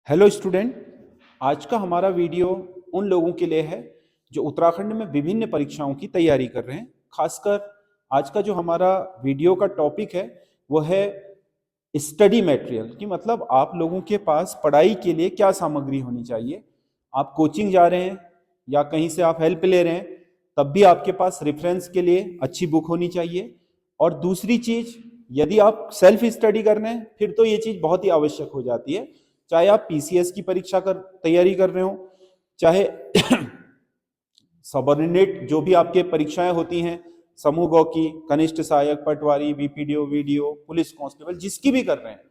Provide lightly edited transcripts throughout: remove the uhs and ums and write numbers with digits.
Hello student. आज का हमारा वीडियो उन लोगों के लिए है जो उत्तराखंड में विभिन्न परीक्षाओं की तैयारी कर रहे हैं। खासकर आज का जो हमारा वीडियो का टॉपिक है वो है स्टडी मटेरियल कि मतलब आप लोगों के पास पढ़ाई के लिए क्या सामग्री होनी चाहिए। आप कोचिंग जा रहे हैं या कहीं से आप हेल्प ले रहे हैं तब भी आपके पास रेफरेंस के लिए अच्छी बुक होनी चाहिए। और दूसरी चीज, यदि आप सेल्फ स्टडी कर रहे हैं फिर तो ये चीज बहुत ही आवश्यक हो जाती है। चाहे आप पीसीएस की परीक्षा कर तैयारी कर रहे हो, चाहे सबऑर्डिनेट जो भी आपके परीक्षाएं होती हैं, समूह गौ की, कनिष्ठ सहायक, पटवारी, बीपीडीओ, वीडियो, पुलिस कांस्टेबल, जिसकी भी कर रहे हैं,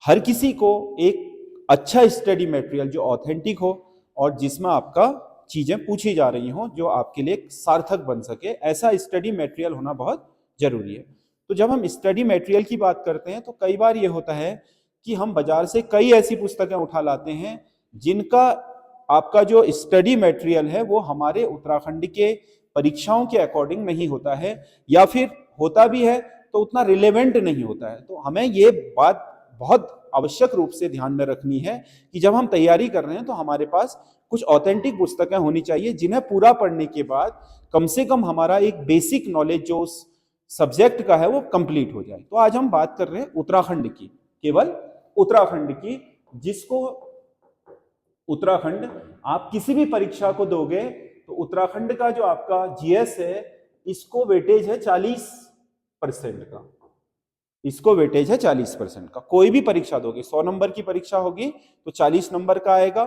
हर किसी को एक अच्छा स्टडी मटेरियल जो ऑथेंटिक हो और जिसमें आपका चीजें पूछी जा रही हो जो आपके लिए सार्थक बन सके, ऐसा स्टडी मटेरियल होना बहुत जरूरी है। तो जब हम स्टडी मटेरियल की बात करते हैं तो कई बार ये होता है कि हम बाजार से कई ऐसी पुस्तकें उठा लाते हैं जिनका आपका जो स्टडी मटेरियल है वो हमारे उत्तराखंड के परीक्षाओं के अकॉर्डिंग नहीं होता है, या फिर होता भी है तो उतना रिलेवेंट नहीं होता है। तो हमें ये बात बहुत आवश्यक रूप से ध्यान में रखनी है कि जब हम तैयारी कर रहे हैं तो हमारे पास कुछ ऑथेंटिक पुस्तकें होनी चाहिए जिन्हें पूरा पढ़ने के बाद कम से कम हमारा एक बेसिक नॉलेज जो उस सब्जेक्ट का है वो कंप्लीट हो जाए। तो आज हम बात कर रहे हैं उत्तराखंड की, केवल उत्तराखंड की, जिसको उत्तराखंड आप किसी भी परीक्षा को दोगे तो उत्तराखंड का जो आपका जीएस है इसको वेटेज है 40% का। इसको वेटेज है 40% का। कोई भी परीक्षा दोगे, 100 नंबर की परीक्षा होगी तो 40 नंबर का आएगा।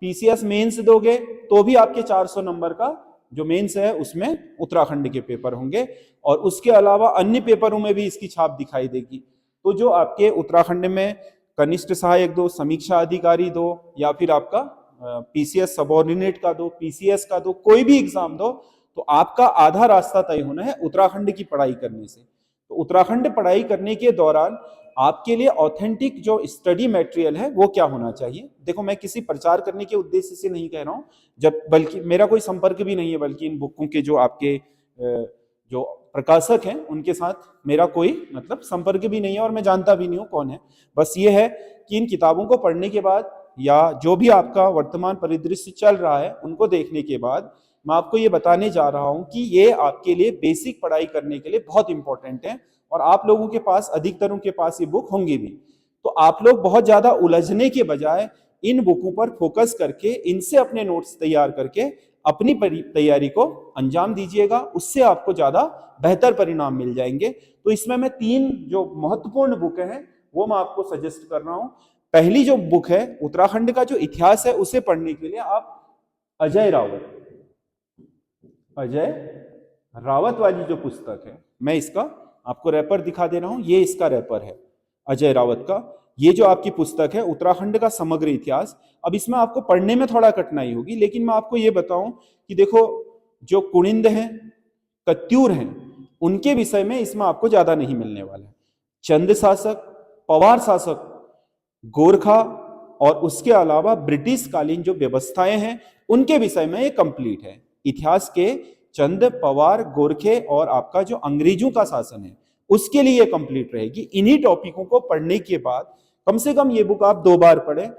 पीसीएस मेंस दोगे तो भी आपके 400 नंबर का जो मेंस है उसमें उत्तराखंड के पेपर होंगे, और उसके अलावा अन्य पेपरों में भी इसकी छाप दिखाई देगी। तो जो आपके उत्तराखंड में कनिष्ठ सहायक दो, समीक्षा अधिकारी दो, या फिर आपका पीसीएस सबऑर्डिनेट का दो, पीसीएस का दो, कोई भी एग्जाम दो, तो आपका आधा रास्ता तय होना है उत्तराखंड की पढ़ाई करने से। तो उत्तराखंड पढ़ाई करने के दौरान आपके लिए ऑथेंटिक जो स्टडी मटेरियल है वो क्या होना चाहिए। देखो, मैं किसी प्रचार करने के उद्देश्य से नहीं कह रहा हूं, जब बल्कि मेरा कोई संपर्क भी नहीं है, बल्कि इन बुकों के जो आपके जो प्रकाशक हैं उनके साथ मेरा कोई मतलब संपर्क भी नहीं है और मैं जानता भी नहीं हूं कौन है। बस ये है कि इन किताबों को पढ़ने के बाद या जो भी आपका वर्तमान परिदृश्य चल रहा है उनको देखने के बाद मैं आपको ये बताने जा रहा हूं कि ये आपके लिए बेसिक पढ़ाई करने के लिए बहुत इंपॉर्टेंट है, और आप लोगों के पास, अधिकतरों के पास ये बुक होंगी भी। तो आप लोग बहुत ज्यादा उलझने के बजाय इन बुकों पर फोकस करके इनसे अपने नोट्स तैयार करके अपनी तैयारी को अंजाम दीजिएगा, उससे आपको ज्यादा बेहतर परिणाम मिल जाएंगे। तो इसमें मैं 3 जो महत्वपूर्ण बुक हैं वो मैं आपको सजेस्ट कर रहा हूं। पहली जो बुक है, उत्तराखंड का जो इतिहास है उसे पढ़ने के लिए आप अजय रावत वाली जो पुस्तक है, मैं इसका आपको रैपर दिखा दे रहा हूं, ये इसका रैपर है अजय रावत का। ये जो आपकी पुस्तक है उत्तराखंड का समग्र इतिहास। अब इसमें आपको पढ़ने में थोड़ा कठिनाई होगी, लेकिन मैं आपको ये बताऊं कि देखो, जो कुनिंद हैं, कत्यूर हैं, उनके विषय में इसमें आपको ज्यादा नहीं मिलने वाला है। चंद शासक, पवार शासक, गोरखा और उसके अलावा ब्रिटिश कालीन जो व्यवस्थाएं हैं उनके विषय में ये कंप्लीट है। इतिहास के चंद, पवार, गोरखे और आपका जो अंग्रेजों का शासन है उसके लिए कंप्लीट रहेगी। इन्हीं टॉपिकों को पढ़ने के बाद कम से कम ये बुक आप 2 बार पढ़ें।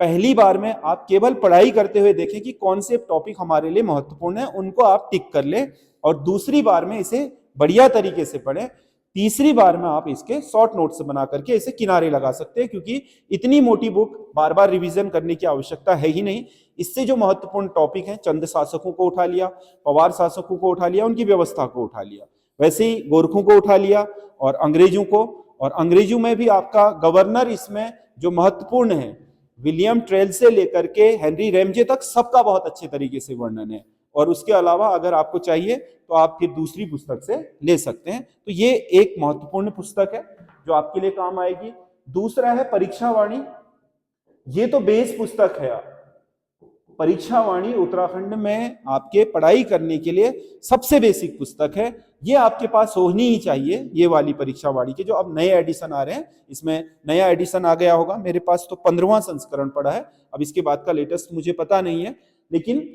पहली बार में आप केवल पढ़ाई करते हुए देखें कि कौन से टॉपिक हमारे लिए महत्वपूर्ण है, उनको आप टिक कर लें, और दूसरी बार में इसे बढ़िया तरीके से पढ़ें। तीसरी बार में आप इसके शॉर्ट नोट्स बना करके इसे किनारे लगा सकते हैं, क्योंकि इतनी मोटी बुक बार बार रिवीजन करने की आवश्यकता है ही नहीं। इससे जो महत्वपूर्ण टॉपिक है, चंद शासकों को उठा लिया, पवार शासकों को उठा लिया, उनकी व्यवस्था को उठा लिया, वैसे ही गोरखों को उठा लिया और अंग्रेजों को। और अंग्रेजों में भी आपका गवर्नर इसमें जो महत्वपूर्ण है, विलियम ट्रेल से लेकर के हेनरी रैमजे तक, सबका बहुत अच्छे तरीके से वर्णन है। और उसके अलावा अगर आपको चाहिए तो आप फिर दूसरी पुस्तक से ले सकते हैं। तो ये एक महत्वपूर्ण पुस्तक है जो आपके लिए काम आएगी। दूसरा है परीक्षा वाणी। ये तो बेस पुस्तक है। परीक्षा वाणी उत्तराखंड में आपके पढ़ाई करने के लिए सबसे बेसिक पुस्तक है। ये आपके पास होनी ही चाहिए। ये वाली परीक्षा वाणी के जो अब नए एडिशन आ रहे हैं, इसमें नया एडिशन आ गया होगा, मेरे पास तो 15वां संस्करण पड़ा है, अब इसके बाद का लेटेस्ट मुझे पता नहीं है, लेकिन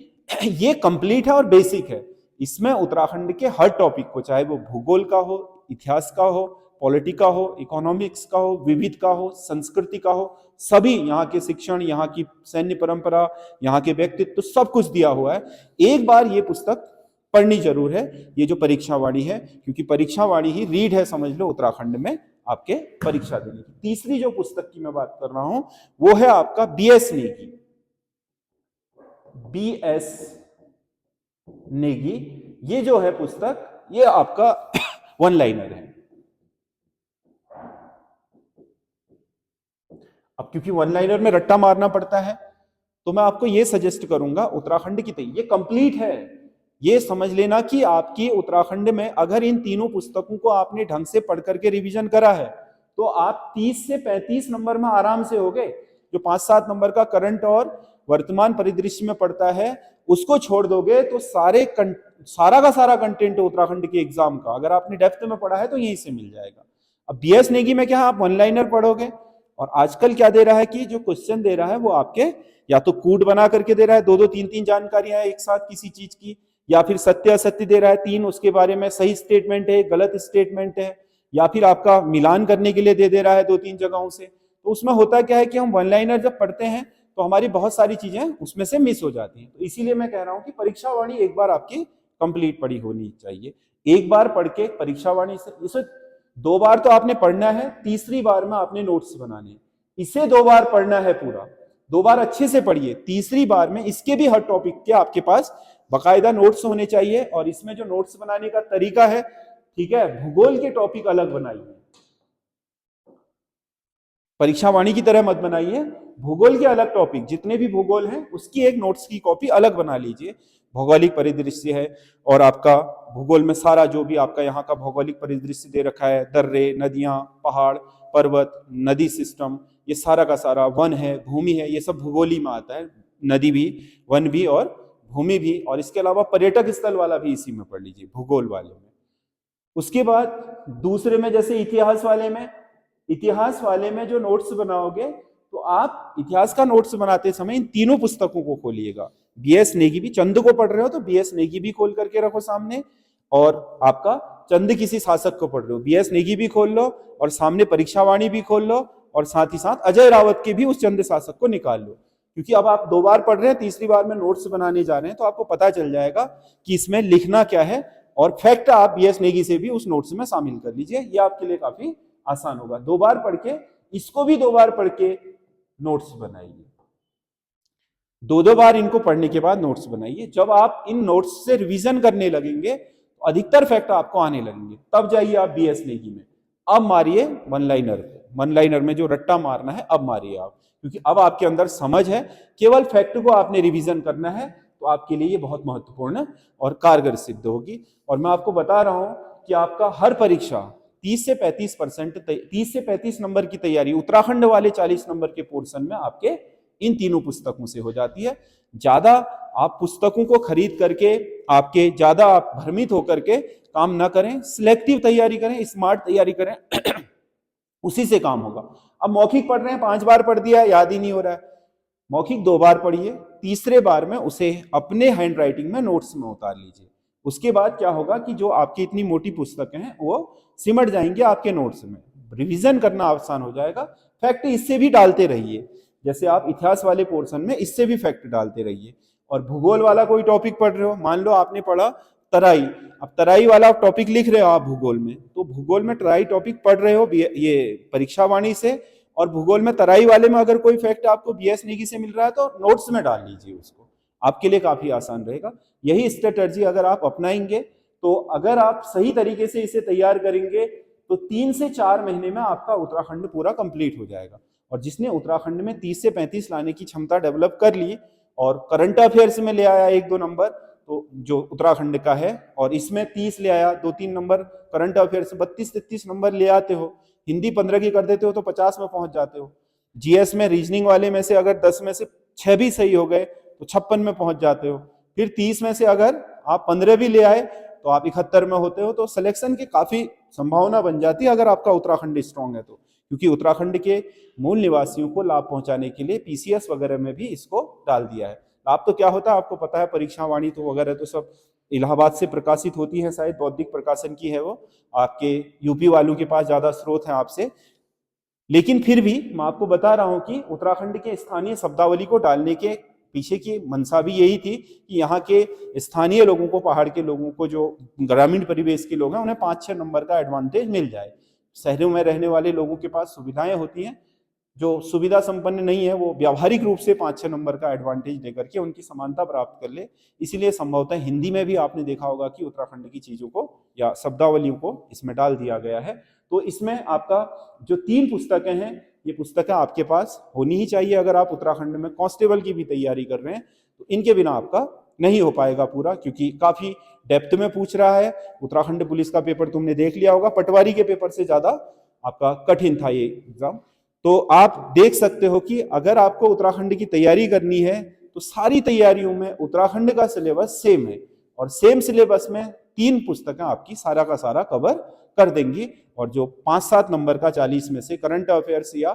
ये कंप्लीट है और बेसिक है। इसमें उत्तराखंड के हर टॉपिक को, चाहे वो भूगोल का हो, इतिहास का हो, पॉलिटी का हो, इकोनॉमिक्स का हो, विविध का हो, संस्कृति का हो, सभी यहाँ के शिक्षण, यहाँ की सैन्य परंपरा, यहाँ के व्यक्तित्व तो सब कुछ दिया हुआ है। एक बार ये पुस्तक पढ़नी जरूर है, ये जो परीक्षावाणी है, क्योंकि परीक्षावाणी ही रीड है समझ लो उत्तराखंड में आपके परीक्षा देने की। तीसरी जो पुस्तक की मैं बात कर रहा हूं वो है आपका बीएस नेगी। बीएस नेगी ये जो है पुस्तक, ये आपका वन लाइनर है। अब क्योंकि वन लाइनर में रट्टा मारना पड़ता है तो मैं आपको ये सजेस्ट करूंगा उत्तराखंड की तैयारी, ये कंप्लीट है। ये समझ लेना कि आपकी उत्तराखंड में अगर इन तीनों पुस्तकों को आपने ढंग से पढ़ करके रिवीजन करा है तो आप 30 से 35 नंबर में आराम से हो गए। जो 5-7 नंबर का करंट और वर्तमान परिदृश्य में पड़ता है उसको छोड़ दोगे तो सारा का सारा कंटेंट उत्तराखंड के एग्जाम का अगर आपने डेप्थ में पढ़ा है तो यहीं से मिल जाएगा। अब बीएस नेगी में क्या आप वन लाइनर पढ़ोगे, और आजकल क्या दे रहा है कि जो क्वेश्चन दे रहा है वो आपके या तो कूट बना करके दे रहा है, 2-2 3-3 जानकारियां एक साथ किसी चीज की, या फिर सत्य असत्य दे रहा है 3, उसके बारे में सही स्टेटमेंट है, गलत स्टेटमेंट है, या फिर आपका मिलान करने के लिए दे रहा है 2-3 जगहों से। तो उसमें होता क्या है कि हम वन लाइनर जब पढ़ते हैं तो हमारी बहुत सारी चीजें उसमें से मिस हो जाती हैं। तो इसीलिए मैं कह रहा हूं कि परीक्षावाणी एक बार आपकी कंप्लीट पढ़ी होनी चाहिए। एक बार पढ़ के परीक्षावाणी से, इसे 2 बार तो आपने पढ़ना है, तीसरी बार में आपने नोट्स बनाने हैं। इसे 2 बार पढ़ना है पूरा, 2 बार अच्छे से पढ़िए, तीसरी बार में इसके भी हर टॉपिक के आपके पास बाकायदा नोट्स होने चाहिए। और इसमें जो नोट्स बनाने का तरीका है, ठीक है, भूगोल के टॉपिक अलग बनाइए, परीक्षावाणी की तरह मत बनाइए। भूगोल के अलग टॉपिक, जितने भी भूगोल हैं उसकी एक नोट्स की कॉपी अलग बना लीजिए। भौगोलिक परिदृश्य है और आपका भूगोल में सारा जो भी आपका यहाँ का भौगोलिक परिदृश्य दे रखा है, दर्रे, नदियां, पहाड़, पर्वत, नदी सिस्टम, ये सारा का सारा, वन है, भूमि है, ये सब भूगोल ही में आता है। नदी भी, वन भी और भूमि भी, और इसके अलावा पर्यटक स्थल वाला भी इसी में पढ़ लीजिए, भूगोल वाले में। उसके बाद दूसरे में जैसे इतिहास वाले में जो नोट्स बनाओगे तो आप इतिहास का नोट्स बनाते समय इन तीनों पुस्तकों को खोलिएगा। बीएस नेगी भी, चंद को पढ़ रहे हो तो बीएस नेगी भी खोल करके रखो सामने, और आपका चंद किसी शासक को पढ़ रहे हो बीएस नेगी भी खोल लो, और सामने परीक्षावाणी भी खोल लो, और साथ ही साथ अजय रावत के भी उस चंद शासक को निकाल लो। क्योंकि अब आप 2 बार पढ़ रहे हैं, तीसरी बार में नोट्स बनाने जा रहे हैं तो आपको पता चल जाएगा कि इसमें लिखना क्या है, और फैक्ट आप बीएस नेगी से भी उस नोट्स में शामिल कर लीजिए। ये आपके लिए काफी आसान होगा। 2 बार पढ़ के, इसको भी 2 बार पढ़ के नोट्स बनाइए, 2-2 बार इनको पढ़ने के बाद नोट्स बनाइए। जब आप इन नोट्स से रिवीजन करने लगेंगे तो अधिकतर फैक्ट आपको आने लगेंगे, तब जाइए आप बीएस नेगी में। अब मारिए वन लाइनर में जो रट्टा मारना है अब मारिए आप, क्योंकि अब आपके अंदर समझ है, केवल फैक्ट को आपने रिवीजन करना है, तो आपके लिए ये बहुत महत्वपूर्ण और कारगर सिद्ध होगी। और मैं आपको बता रहा हूं कि आपका हर परीक्षा 30 से 35 नंबर की तैयारी उत्तराखंड वाले 40 नंबर के पोर्शन में आपके इन तीनों पुस्तकों से हो जाती है। ज्यादा आप पुस्तकों को खरीद करके आपके ज्यादा आप भ्रमित होकर के काम ना करें, सिलेक्टिव तैयारी करें, स्मार्ट तैयारी करें उसी से काम होगा। अब मौखिक पढ़ रहे हैं, 5 बार पढ़ दिया, याद ही नहीं हो रहा है, मौखिक 2 बार पढ़िए, तीसरे बार में उसे अपने हैंड राइटिंग में नोट्स में उतार लीजिए। उसके बाद क्या होगा कि जो आपकी इतनी मोटी पुस्तकें हैं वो सिमट जाएंगे आपके नोट्स में, रिवीजन करना आसान हो जाएगा। फैक्ट इससे भी डालते रहिए, जैसे आप इतिहास वाले पोर्शन में इससे भी फैक्ट डालते रहिए। और भूगोल वाला कोई टॉपिक पढ़ रहे हो, मान लो आपने पढ़ा तराई, अब तराई वाला टॉपिक लिख रहे हो आप भूगोल में, तो भूगोल में तराई टॉपिक पढ़ रहे हो ये परीक्षावाणी से, और भूगोल में तराई वाले में अगर कोई फैक्ट आपको बीएस नेगी से मिल रहा है तो नोट्स में डाल लीजिए उसको, आपके लिए काफी आसान रहेगा। यही स्ट्रेटजी अगर आप अपनाएंगे तो अगर आप सही तरीके से इसे तैयार करेंगे तो 3 से 4 महीने में आपका उत्तराखंड पूरा कंप्लीट हो जाएगा। और जिसने उत्तराखंड में 30 से 35 लाने की क्षमता डेवलप कर ली और करंट अफेयर्स में ले आया 1-2 नंबर, तो जो उत्तराखंड का है, और इसमें 30 ले आया, 2-3 नंबर, करंट अफेयर्स 32-33 नंबर ले आते हो, हिंदी 15 की कर देते हो तो 50 में पहुंच जाते हो, जीएस में रीजनिंग वाले में से अगर 10 में से 6 भी सही हो गए तो 56 में पहुंच जाते हो, फिर 30 में से अगर आप 15 भी ले आए तो आप 71 में होते हो। तो सिलेक्शन की काफी संभावना बन जाती है अगर आपका उत्तराखंड स्ट्रांग है तो, क्योंकि उत्तराखंड के मूल निवासियों को लाभ पहुंचाने के लिए पीसीएस वगैरह में भी इसको डाल दिया है। लाभ तो क्या होता है आपको पता है, परीक्षावाणी तो वगैरह तो सब इलाहाबाद से प्रकाशित होती है, शायद बौद्धिक प्रकाशन की है वो, आपके यूपी वालों के पास ज्यादा स्रोत है आपसे। लेकिन फिर भी मैं आपको बता रहा हूं कि उत्तराखंड के स्थानीय शब्दावली को डालने के पीछे की मंशा भी यही थी कि यहाँ के स्थानीय लोगों को, पहाड़ के लोगों को, जो ग्रामीण परिवेश के लोग हैं, उन्हें 5-6 नंबर का एडवांटेज मिल जाए। शहरों में रहने वाले लोगों के पास सुविधाएं होती हैं, जो सुविधा संपन्न नहीं है वो व्यावहारिक रूप से 5-6 नंबर का एडवांटेज लेकर के उनकी समानता प्राप्त कर ले। इसीलिए संभवतः हिंदी में भी आपने देखा होगा कि उत्तराखंड की चीजों को या शब्दावलियों को इसमें डाल दिया गया है। तो इसमें आपका जो 3 पुस्तकें हैं, ये पुस्तकें आपके पास होनी ही चाहिए। अगर आप उत्तराखंड में कांस्टेबल की भी तैयारी कर रहे हैं तो इनके बिना आपका नहीं हो पाएगा पूरा, क्योंकि काफी डेप्थ में पूछ रहा है। उत्तराखंड पुलिस का पेपर तुमने देख लिया होगा, पटवारी के पेपर से ज्यादा आपका कठिन था ये एग्जाम। तो आप देख सकते हो कि अगर आपको उत्तराखंड की तैयारी करनी है तो सारी तैयारियों में उत्तराखंड का सिलेबस सेम है, और सेम सिलेबस में 3 पुस्तकें आपकी सारा का सारा कवर कर देंगी। और जो 5-7 नंबर का 40 में से करंट अफेयर्स या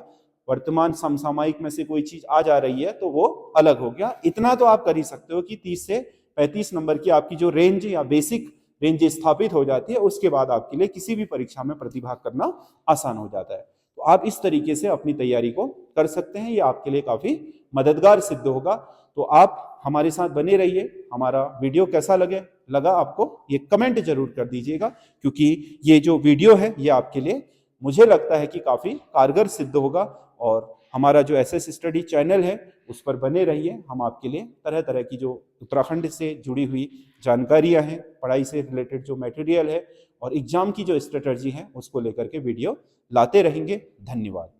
वर्तमान समसामयिक में से कोई चीज आ जा रही है तो वो अलग हो गया। इतना तो आप कर ही सकते हो कि 30 से 35 नंबर की आपकी जो रेंज या बेसिक रेंज स्थापित हो जाती है, उसके बाद आपके लिए किसी भी परीक्षा में प्रतिभाग करना आसान हो जाता है। तो आप इस तरीके से अपनी तैयारी को कर सकते हैं, ये आपके लिए काफी मददगार सिद्ध होगा। तो आप हमारे साथ बने रहिए। हमारा वीडियो कैसा लगा आपको, ये कमेंट जरूर कर दीजिएगा, क्योंकि ये जो वीडियो है ये आपके लिए, मुझे लगता है कि काफी कारगर सिद्ध होगा। और हमारा जो एसएस स्टडी चैनल है उस पर बने रहिए। हम आपके लिए तरह तरह की जो उत्तराखंड से जुड़ी हुई जानकारियां हैं, पढ़ाई से रिलेटेड जो मटेरियल है और एग्जाम की जो स्ट्रेटजी है, उसको लेकर के वीडियो लाते रहेंगे। धन्यवाद।